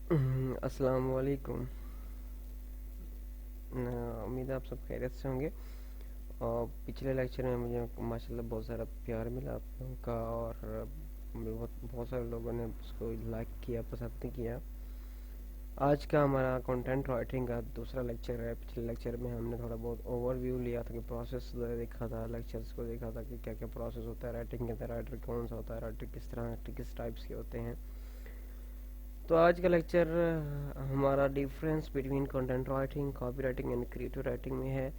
السلام علیکم۔ امید ہے آپ سب خیریت سے ہوں گے۔ اور پچھلے لیکچر میں مجھے ماشاءاللہ بہت سارا پیار ملا آپ لوگوں کا، اور بہت سارے لوگوں نے اس کو لائک کیا، پسند کیا۔ آج کا ہمارا کنٹینٹ رائٹنگ کا دوسرا لیکچر ہے۔ پچھلے لیکچر میں ہم نے تھوڑا بہت اوور ویو لیا تھا، کہ پروسیس دیکھا تھا، لیکچرز کو دیکھا تھا کہ کیا کیا پروسیس ہوتا ہے رائٹنگ کے اندر، رائٹر کون سا ہوتا ہے، رائٹر کس طرح کس ٹائپس کے ہوتے ہیں۔ تو آج کا لیکچر ہمارا difference between content writing, copy writing and creative writing میں ہے۔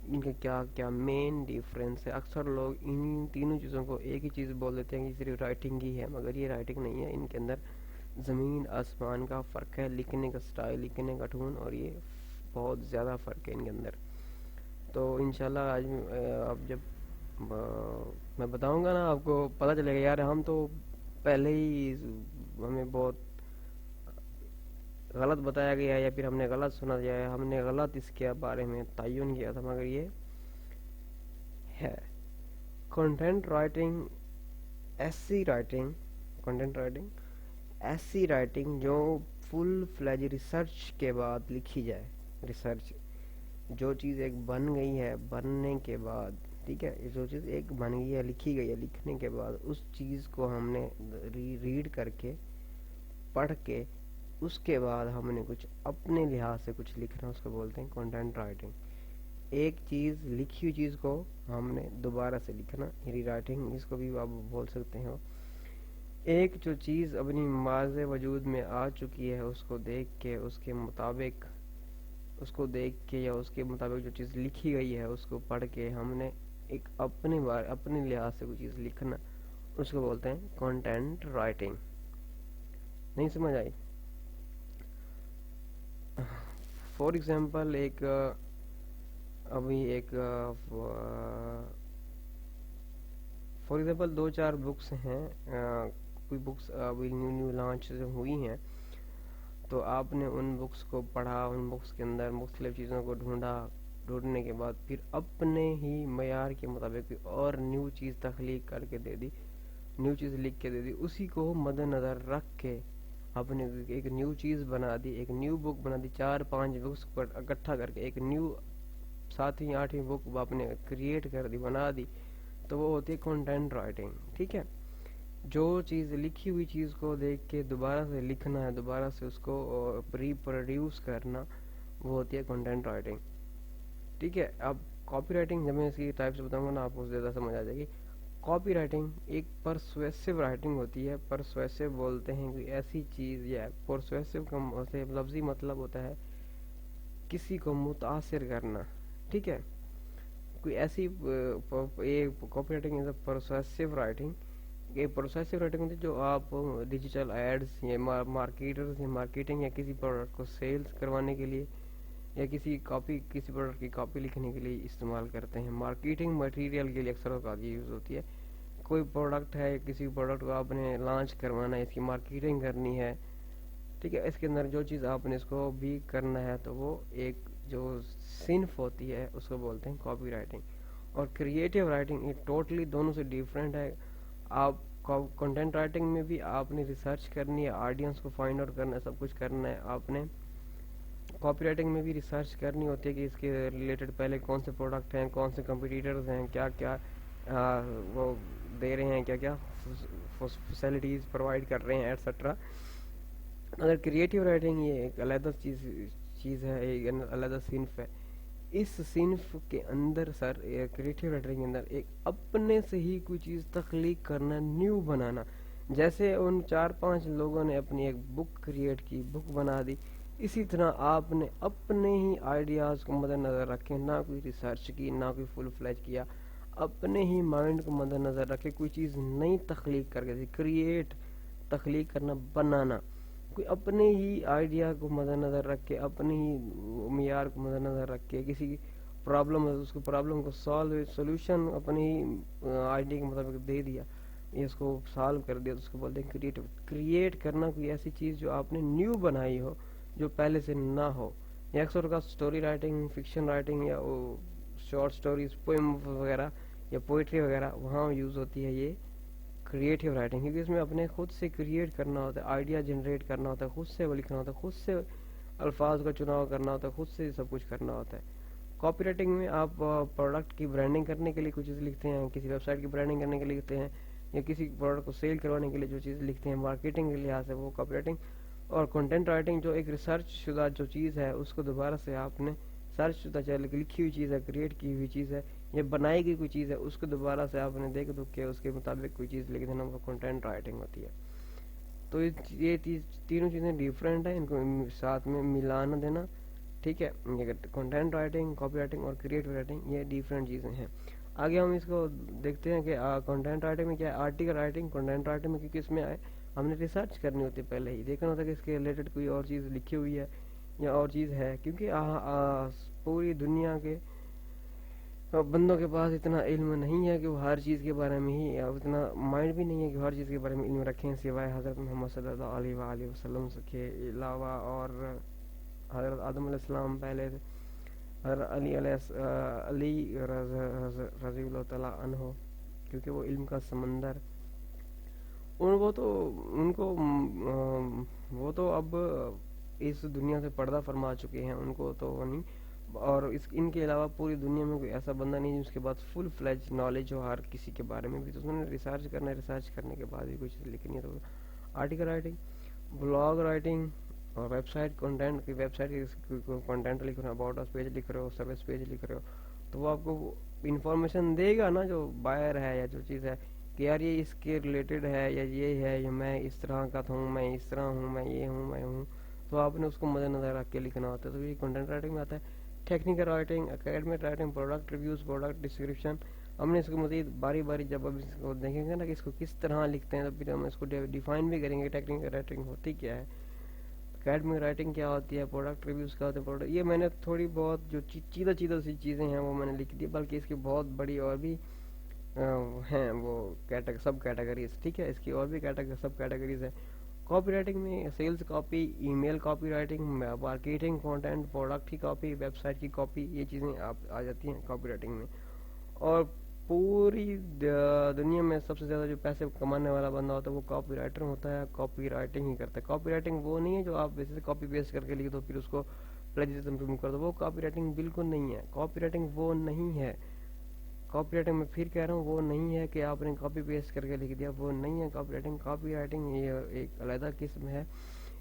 ان کے کیا کیا مین ڈیفرنس ہے۔ اکثر لوگ ان تینوں چیزوں کو ایک ہی چیز بول دیتے ہیں کہ صرف رائٹنگ ہی ہے، مگر یہ رائٹنگ نہیں ہے۔ ان کے اندر زمین آسمان کا فرق ہے، لکھنے کا سٹائل، لکھنے کا ٹون، اور یہ بہت زیادہ فرق ہے ان کے اندر۔ تو انشاءاللہ آج اب جب میں بتاؤں گا نا، آپ کو پتہ چلے گا یار ہم تو پہلے ہی ہمیں بہت غلط بتایا گیا ہے، یا پھر ہم نے غلط سنا دیا ہے، ہم نے غلط اس کے بارے میں تعین کیا تھا، مگر یہ ہے کنٹینٹ رائٹنگ۔ ایسی رائٹنگ کنٹینٹ رائٹنگ ایسی رائٹنگ جو فل فلیج ریسرچ کے بعد لکھی جائے۔ ریسرچ، جو چیز ایک بن گئی ہے، بننے کے بعد، ٹھیک ہے، جو چیز ایک بن گئی ہے، لکھی گئی ہے، لکھنے کے بعد اس چیز کو ہم نے ریڈ کر کے، پڑھ کے، اس کے بعد ہم نے کچھ اپنے لحاظ سے کچھ لکھنا، اس کو بولتے ہیں کنٹینٹ رائٹنگ۔ ایک چیز لکھی ہوئی چیز کو ہم نے دوبارہ سے لکھنا، ری رائٹنگ اس کو بھی آپ بول سکتے ہو۔ ایک جو چیز اپنی ماض وجود میں آ چکی ہے، اس کو دیکھ کے، اس کے مطابق، اس کو دیکھ کے یا اس کے مطابق جو چیز لکھی گئی ہے اس کو پڑھ کے ہم نے ایک اپنے لحاظ سے کوئی چیز لکھنا، اس کو بولتے ہیں کنٹینٹ رائٹنگ۔ نہیں سمجھ آئی؟ فار ایگزامپل فار ایگزامپل دو چار بکس ہیں، کوئی بکس ابھی نیو لانچ ہوئی ہیں، تو آپ نے ان بکس کو پڑھا، ان بکس کے اندر مختلف چیزوں کو ڈھونڈنے کے بعد پھر اپنے ہی معیار کے مطابق کوئی اور نیو چیز تخلیق کر کے دے دی، نیو چیز لکھ کے دے دی، اسی کو مد نظر رکھ کے آپ نے ایک نیو چیز بنا دی، ایک نیو بک بنا دی، 4-5 بکس کو اکٹھا کر کے ایک نیو 7ویں 8ویں بک آپ نے کریٹ کر دی، بنا دی، تو وہ ہوتی ہے کنٹینٹ رائٹنگ۔ ٹھیک ہے، جو چیز لکھی ہوئی چیز کو دیکھ کے دوبارہ سے لکھنا ہے، دوبارہ سے اس کو ریپروڈیوس کرنا، وہ ہوتی ہے کنٹینٹ رائٹنگ۔ ٹھیک ہے، اب کاپی رائٹنگ جب میں اس کی ٹائپ سے بتاؤں گا نا، آپ کو زیادہ سمجھ آ جائے گی۔ کاپی رائٹنگ ایک پرسویسو رائٹنگ ہوتی ہے۔ پرسویسو بولتے ہیں کوئی ایسی چیز، یا پرسویسو کا سے لفظی مطلب ہوتا ہے کسی کو متاثر کرنا۔ ٹھیک ہے، کوئی ایسی copy writing is a persuasive writing. یہ پروسیسو رائٹنگ ہوتی ہے جو آپ ڈیجیٹل ایڈز یا مارکیٹرز یا مارکیٹنگ یا کسی پروڈکٹ کو سیلز کروانے کے لیے، یا کسی پروڈکٹ کی کاپی لکھنے کے لیے استعمال کرتے ہیں۔ مارکیٹنگ مٹیریل کے لیے اکثر اوقات یہ یوز ہوتی ہے۔ کوئی پروڈکٹ ہے، کسی پروڈکٹ کو آپ نے لانچ کروانا ہے، اس کی مارکیٹنگ کرنی ہے، ٹھیک ہے، اس کے اندر جو چیز آپ نے اس کو بھی کرنا ہے، تو وہ ایک جو صنف ہوتی ہے اس کو بولتے ہیں کاپی رائٹنگ۔ اور کریٹیو رائٹنگ یہ ٹوٹلی دونوں سے ڈیفرنٹ ہے۔ آپ کنٹینٹ رائٹنگ میں بھی آپ نے ریسرچ کرنی ہے، آڈینس کو فائنڈ آؤٹ کرنا ہے، سب کچھ کرنا ہے آپ نے۔ کاپی رائٹنگ میں بھی ریسرچ کرنی ہوتی ہے کہ اس کے ریلیٹڈ پہلے کون سے پروڈکٹ ہیں، کون سے کمپٹیٹرز ہیں، کیا کیا وہ دے رہے ہیں، کیا کیا فیسلٹیز پرووائڈ کر رہے ہیں، ایٹسٹرا۔ اگر کریٹیو رائٹنگ یہ ایک علیحدہ چیز ہے، ایک علیحدہ صنف ہے۔ اس صنف کے اندر کریٹیو رائٹنگ کے اندر ایک اپنے سے ہی کوئی چیز تخلیق کرنا، نیو بنانا۔ جیسے ان 4-5 لوگوں نے اپنی ایک بک کریٹ کی، بک بنا دی، اسی طرح آپ نے اپنے ہی آئیڈیاز کو مد نظر رکھے، نہ کوئی ریسرچ کی، نہ کوئی فل فلیج کیا، اپنے ہی مائنڈ کو مد نظر رکھے کوئی چیز نئی تخلیق کر کے، کریٹ، تخلیق کرنا، بنانا، کوئی اپنے ہی آئیڈیا کو مد نظر رکھ کے، اپنے ہی معیار کو مد نظر رکھ کے، کسی پرابلم ہے اس کو پرابلم کو سولوشن اپنے ہی آئیڈیا کے مطابق دے دیا، یہ اس کو سالو کر دیا، تو اس کو بولتے ہیں کریٹو۔ کریٹ کرنا کوئی ایسی چیز جو آپ نے نیو بنائی ہو، جو پہلے سے نہ ہو۔ یہ اکثر کا اسٹوری رائٹنگ، فکشن رائٹنگ، یا شارٹ اسٹوریز، پوئم وغیرہ یا پوئٹری وغیرہ، وہاں یوز ہوتی ہے یہ کریٹیو رائٹنگ، کیونکہ اس میں اپنے خود سے کریٹ کرنا ہوتا ہے، آئیڈیا جنریٹ کرنا ہوتا ہے، خود سے وہ لکھنا ہوتا ہے، خود سے الفاظ کا چناؤ کرنا ہوتا ہے، خود سے سب کچھ کرنا ہوتا ہے۔ کاپی رائٹنگ میں آپ پروڈکٹ کی برانڈنگ کرنے کے لیے کچھ چیز لکھتے ہیں، کسی ویب سائٹ کی برانڈنگ کرنے کے لیے لکھتے ہیں، یا کسی پروڈکٹ کو سیل کروانے کے لیے جو چیز لکھتے ہیں مارکیٹنگ کے لحاظ سے، وہ کاپی رائٹنگ۔ اور کنٹینٹ رائٹنگ جو ایک ریسرچ شدہ جو چیز ہے اس کو دوبارہ سے آپ نے سرچ شدہ لکھی ہوئی چیز ہے، کریٹ کی ہوئی چیز ہے، یا بنائی گئی کوئی چیز ہے، اس کو دوبارہ سے آپ نے دیکھ دو کہ اس کے مطابق کوئی چیز لکھ دینا، وہ کنٹینٹ رائٹنگ ہوتی ہے۔ تو یہ تینوں چیزیں ڈیفرنٹ ہیں، ان کو ساتھ میں ملانا دینا، ٹھیک ہے۔ کنٹینٹ رائٹنگ، کاپی رائٹنگ اور کریٹو رائٹنگ یہ ڈیفرنٹ چیزیں ہیں۔ آگے ہم اس کو دیکھتے ہیں کہ کنٹینٹ رائٹنگ میں کیا ہے۔ آرٹیکل رائٹنگ کنٹینٹ رائٹنگ میں، کیونکہ اس میں ہم نے ریسرچ کرنی ہوتی ہے، پہلے ہی دیکھنا ہوتا ہے کہ اس کے ریلیٹڈ کوئی اور چیز لکھی ہوئی ہے یا اور چیز ہے، کیونکہ پوری دنیا کے بندوں کے پاس اتنا علم نہیں ہے کہ وہ ہر چیز کے بارے میں ہی، اتنا مائنڈ بھی نہیں ہے کہ ہر چیز کے بارے میں علم رکھیں، سوائے حضرت محمد صلی اللہ علیہ وآلہ وسلم کے علاوہ، اور حضرت آدم علیہ السلام پہلے تھے، حضرت علی رضی اللہ تعالیٰ عنہ، کیونکہ وہ علم کا سمندر، وہ تو اب اس دنیا سے پردہ فرما چکے ہیں، ان کو تو وہ نہیں۔ اور ان کے علاوہ پوری دنیا میں کوئی ایسا بندہ نہیں جس کے بعد فل فلیج نالج ہو ہر کسی کے بارے میں بھی، تو انہوں نے ریسرچ کرنا ہے، ریسرچ کرنے کے بعد بھی کچھ لکھنی ہے۔ تو آرٹیکل رائٹنگ، بلاگ رائٹنگ، اور ویب سائٹ کنٹینٹ کی، ویب سائٹ کی کنٹینٹ لکھ رہے ہو، اباؤٹ اس پیج لکھ رہے ہو، سروس پیج لکھ رہے ہو، تو وہ آپ کو انفارمیشن دے گا نا، جو بائر ہے یا جو چیز ہے، کہ یار یہ اس کے ریلیٹڈ ہے، یا یہ ہے، یا میں اس طرح کا ہوں، میں اس طرح ہوں، میں یہ ہوں، میں ہوں، تو آپ نے اس کو مد نظر رکھ کے لکھنا ہوتا ہے۔ تو یہ کنٹینٹ رائٹنگ میں آتا ہے۔ Technical writing, academic writing, product reviews, product description, ہم نے اس کو مزید باری باری جب اب اس کو دیکھیں گے نا کہ اس کو کس طرح لکھتے ہیں، تو پھر ہم اس کو ڈیفائن بھی کریں گے ٹیکنیکل رائٹنگ ہوتی کیا ہے، اکیڈمک رائٹنگ کیا ہوتی ہے، پروڈکٹ ریویوز کیا ہوتے ہیں، پروڈکٹ، یہ میں نے تھوڑی بہت جو چیدہ سی چیزیں ہیں وہ میں نے لکھ دی، بلکہ اس کی بہت بڑی اور بھی ہیں وہ سب کیٹیگریز، ٹھیک ہے، اس کی اور بھی سب کیٹیگریز ہیں۔ کاپی رائٹنگ میں sales copy, email copy writing, marketing, content, product کی کاپی، ویب سائٹ کی کاپی، یہ چیزیں آ جاتی ہیں کاپی رائٹنگ میں۔ اور پوری دنیا میں سب سے زیادہ جو پیسے کمانے والا بندہ ہوتا ہے وہ کاپی رائٹر ہوتا ہے، کاپی رائٹنگ ہی کرتا ہے۔ کاپی رائٹنگ وہ نہیں ہے جو آپ ویسے کاپی پیسٹ کر کے لکھ دو پھر اس کو پلیجرزم ریموو کر دو، وہ کاپی رائٹنگ بالکل نہیں ہے۔ کاپی رائٹنگ وہ نہیں ہے، کاپی رائٹنگ میں پھر کہہ رہا ہوں وہ نہیں ہے کہ آپ نے کاپی پیسٹ کر کے لکھ دیا، وہ نہیں ہے کاپی رائٹنگ۔ کاپی رائٹنگ یہ ایک علیحدہ قسم ہے،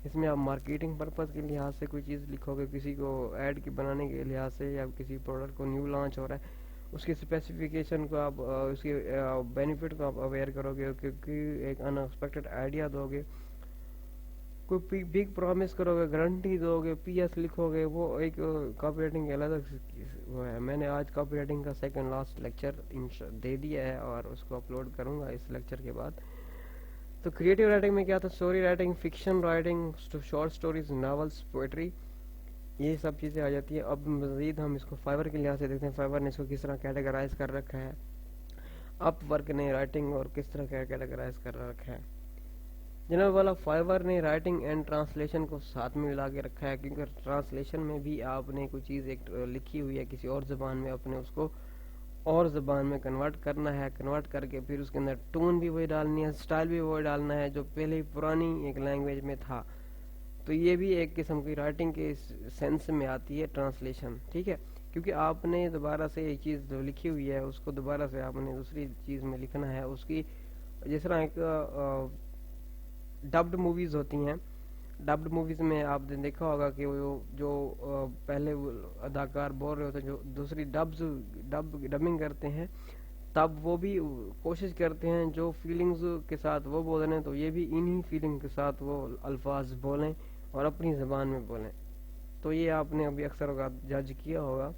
اس میں آپ مارکیٹنگ پرپز کے لحاظ سے کوئی چیز لکھو گے، کسی کو ایڈ کی بنانے کے لحاظ سے، یا کسی پروڈکٹ کو نیو لانچ ہو رہا ہے اس کی اسپیسیفکیشن کو آپ، اس کے بینیفٹ کو آپ اویئر کرو گے، کیونکہ ایک ان ایکسپیکٹڈ آئیڈیا دو گے، کوئی بگ پرومس کرو گے، گارنٹی دو گے، پی ایس لکھو گے، وہ ایک کاپی رائٹنگ کی علیحدہ وہ ہے۔ میں نے آج کاپی رائٹنگ کا سیکنڈ لاسٹ لیکچر دے دیا ہے اور اس کو اپلوڈ کروں گا اس لیکچر کے بعد۔ تو کریٹیو رائٹنگ میں کیا تھا، story writing, fiction writing, short stories, novels, poetry, یہ سب چیزیں آ جاتی ہیں۔ اب مزید ہم اس کو فائور کے لحاظ سے دیکھتے ہیں، فائور نے اس کو کس طرح کیٹیگرائز کر رکھا ہے، اپ ورک نے رائٹنگ اور کس طرح کیٹیگرائز کر رکھا ہے۔ جناب والا فائور نے رائٹنگ اینڈ ٹرانسلیشن کو ساتھ میں ملا کے رکھا ہے، کیونکہ ٹرانسلیشن میں بھی آپ نے کوئی چیز ایک لکھی ہوئی ہے کسی اور زبان میں، اپنے اس کو اور زبان میں کنورٹ کرنا ہے، کنورٹ کر کے پھر اس کے اندر ٹون بھی وہی ڈالنی ہے، سٹائل بھی وہی ڈالنا ہے جو پہلے پرانی ایک لینگویج میں تھا۔ تو یہ بھی ایک قسم کی رائٹنگ کے سینس میں آتی ہے ٹرانسلیشن، ٹھیک ہے، کیونکہ آپ نے دوبارہ سے ایک چیز جو لکھی ہوئی ہے اس کو دوبارہ سے آپ نے دوسری چیز میں لکھنا ہے، اس کی جس طرح ایک ڈبڈ موویز ہوتی ہیں، ڈبڈ موویز میں آپ نے دیکھا ہوگا کہ وہ جو پہلے اداکار بول رہے ہوتے ہیں، جو دوسری ڈبنگ کرتے ہیں، تب وہ بھی کوشش کرتے ہیں جو فیلنگز کے ساتھ وہ بول رہے ہیں تو یہ بھی انہی فیلنگ کے ساتھ وہ الفاظ بولیں اور اپنی زبان میں بولیں۔ تو یہ آپ نے ابھی اکثر اوقات جج کیا ہوگا،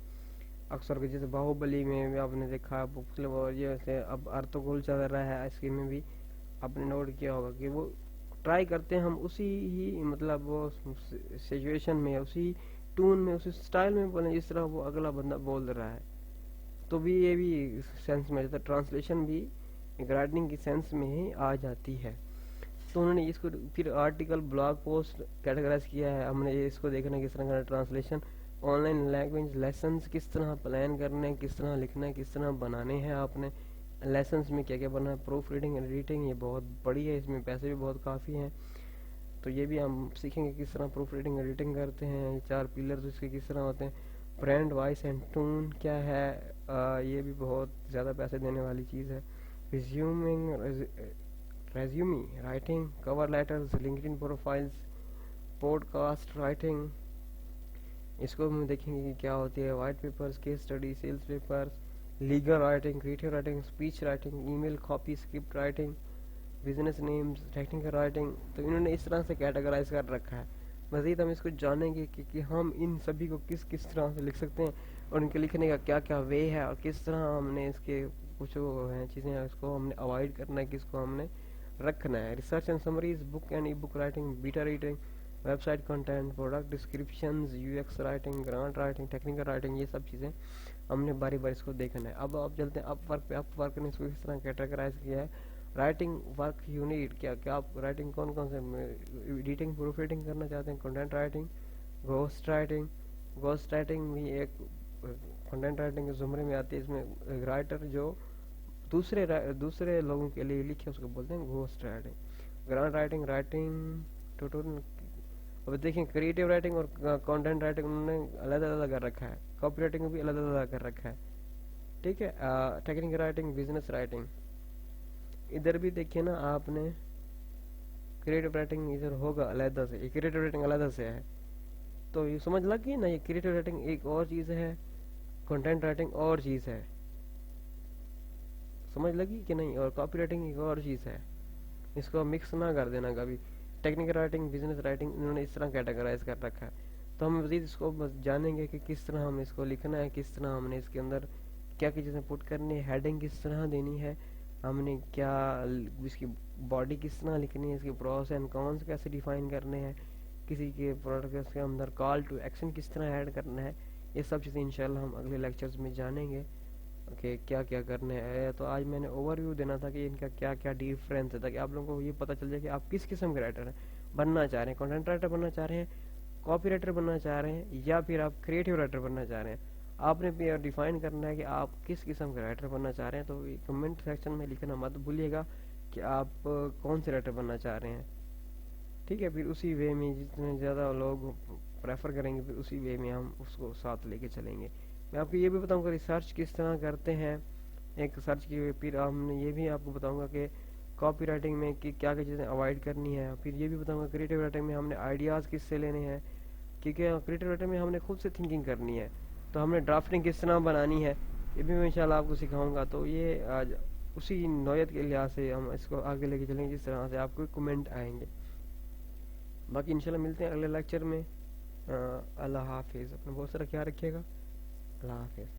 اکثر جیسے باہوبلی میں آپ نے دیکھا، اور جیسے اب ارطغرل چل رہا ہے اس کے میں بھی آپ نے نوٹ کیا ہوگا کہ وہ ٹرائی کرتے ہیں ہم اسی ہی مطلب وہ سچویشن میں، اسی ٹون میں، اسی سٹائل میں بولیں جس طرح وہ اگلا بندہ بول رہا ہے۔ تو بھی یہ بھی سینس میں جاتا ہے، ٹرانسلیشن بھی ایک رائٹنگ کی سینس میں ہی آ جاتی ہے۔ تو انہوں نے اس کو پھر آرٹیکل، بلاگ پوسٹ کیٹیگرائز کیا ہے، ہم نے اس کو دیکھنا کس طرح کرنا، translation, on line language lessons کس طرح پلان کرنے ہیں، کس طرح لکھنا ہے، کس طرح بنانے ہیں آپ نے، لیسنس میں کیا کیا بنا ہے، پروف ریڈنگ اینڈ ایڈیٹنگ یہ بہت بڑی ہے، اس میں پیسے بھی بہت کافی ہیں، تو یہ بھی ہم سیکھیں گے کس طرح پروف ریڈنگ ایڈیٹنگ کرتے ہیں، یہ 4 پیلرز اس کے کس طرح ہوتے ہیں، برانڈ وائس اینڈ ٹون کیا ہے، یہ بھی بہت زیادہ پیسے دینے والی چیز ہے، resume writing, cover letters, LinkedIn profiles, podcast writing, اس کو ہم دیکھیں گے کہ کیا ہوتی ہے، white papers, case study, sales papers, legal writing, creative writing, speech writing, email copy, script writing, business names, technical writing, تو انہوں نے اس طرح سے کیٹیگرائز کر رکھا ہے۔ مزید ہم اس کو جانیں گے کہ ہم ان سبھی کو کس کس طرح سے لکھ سکتے ہیں اور ان کے لکھنے کا کیا کیا وے ہے، اور کس طرح ہم نے اس کے کچھ وہ ہیں چیزیں اس کو ہم نے اوائڈ کرنا ہے، کس کو ہم نے رکھنا ہے۔ Research and summaries, book and e book writing, beta reading, website content, product descriptions, U X writing, grant writing, technical writing, یہ سب چیزیں ہم نے باری باری اس کو دیکھنا ہے۔ اب آپ چلتے ہیں اپ ورک پہ۔ اپ ورک نے اس کو اس طرح کیٹیگرائز کیا ہے، رائٹنگ ورک یونٹ، کیا آپ رائٹنگ کون کون سے، ایڈیٹنگ، پروف ریڈنگ کرنا چاہتے ہیں، کنٹینٹ رائٹنگ، گھوسٹ رائٹنگ بھی ایک کنٹینٹ رائٹنگ کے زمرے میں آتی ہے، اس میں ایک رائٹر جو دوسرے لوگوں کے لیے لکھے اس کو بولتے ہیں ghost writing, grant writing, writing tutorial. اب دیکھیں کریٹیو رائٹنگ اور کنٹینٹ رائٹنگ انہوں نے علیحدہ علیحدہ کر رکھا ہے، کاپی رائٹنگ بھی علیحدہ علیحدہ کر رکھا ہے، ٹھیک ہے۔ ٹیکنیکل رائٹنگ، بزنس رائٹنگ، ادھر بھی دیکھیے نا آپ نے کریٹیو رائٹنگ ادھر ہوگا علیحدہ سے، یہ کریٹیو رائٹنگ علیحدہ سے ہے، تو یہ سمجھ لگ گئی نا، یہ کریٹیو رائٹنگ ایک اور چیز ہے، کنٹینٹ رائٹنگ اور چیز ہے، سمجھ لگی کہ نہیں، اور کاپی رائٹنگ ایک اور چیز ہے، اس کو مکس نہ کر دینا کبھی۔ ٹیکنیکل رائٹنگ، بزنس رائٹنگ انہوں نے اس طرح کیٹیگرائز کر رکھا ہے، تو ہم مزید اس کو بس جانیں گے کہ کس طرح ہم اس کو لکھنا ہے، کس طرح ہم نے اس کے اندر کیا کیا چیزیں پٹ کرنی ہے، ہیڈنگ کس طرح دینی ہے، ہم نے کیا اس کی باڈی کس طرح لکھنی ہے، اس کے پروس اینڈ کونس کیسے ڈیفائن کرنے ہیں، کسی کے پروڈکٹ کے اندر کال ٹو ایکشن کس طرح ایڈ کرنا ہے، یہ سب چیزیں انشاءاللہ ہم اگلے لیکچرز میں جانیں گے کہ کیا کیا کرنا ہے۔ تو آج میں نے اوور ویو دینا تھا کہ ان کا کیا کیا ڈیفرنس ہے، تاکہ آپ لوگوں کو یہ پتہ چل جائے کہ آپ کس قسم کے رائٹر ہیں، بننا چاہ رہے ہیں، کنٹینٹ رائٹر بننا چاہ رہے ہیں، کاپی رائٹر بننا چاہ رہے ہیں، یا پھر آپ کریٹیو رائٹر بننا چاہ رہے ہیں۔ آپ نے بھی ڈیفائن کرنا ہے کہ آپ کس قسم کے رائٹر بننا چاہ رہے ہیں، تو کمنٹ سیکشن میں لکھنا مت بھولیے گا کہ آپ کون سے رائٹر بننا چاہ رہے ہیں، ٹھیک ہے۔ پھر اسی وے میں جتنے زیادہ لوگ پریفر کریں گے پھر اسی وے میں ہم اس کو ساتھ لے کے چلیں گے۔ میں آپ کو یہ بھی بتاؤں گا ریسرچ کس طرح کرتے ہیں، ایک سرچ کی، پھر ہم نے یہ بھی آپ کو بتاؤں گا کہ کاپی رائٹنگ میں کیا کیا چیزیں اوائڈ کرنی ہے، پھر یہ بھی بتاؤں گا کریٹیو رائٹنگ میں ہم نے آئیڈیاز کس سے لینے ہیں، کیونکہ کریٹیو رائٹنگ میں ہم نے خود سے تھنکنگ کرنی ہے، تو ہم نے ڈرافٹنگ کس طرح بنانی ہے، یہ بھی میں انشاءاللہ آپ کو سکھاؤں گا۔ تو یہ آج اسی نوعیت کے لحاظ سے ہم اس کو آگے لے کے چلیں گے، جس طرح سے آپ کو کمنٹ آئیں گے۔ باقی انشاءاللہ ملتے ہیں اگلے لیکچر میں۔ اللہ حافظ، اپنا بہت سارا خیال رکھیے گا، اللہ حافظ۔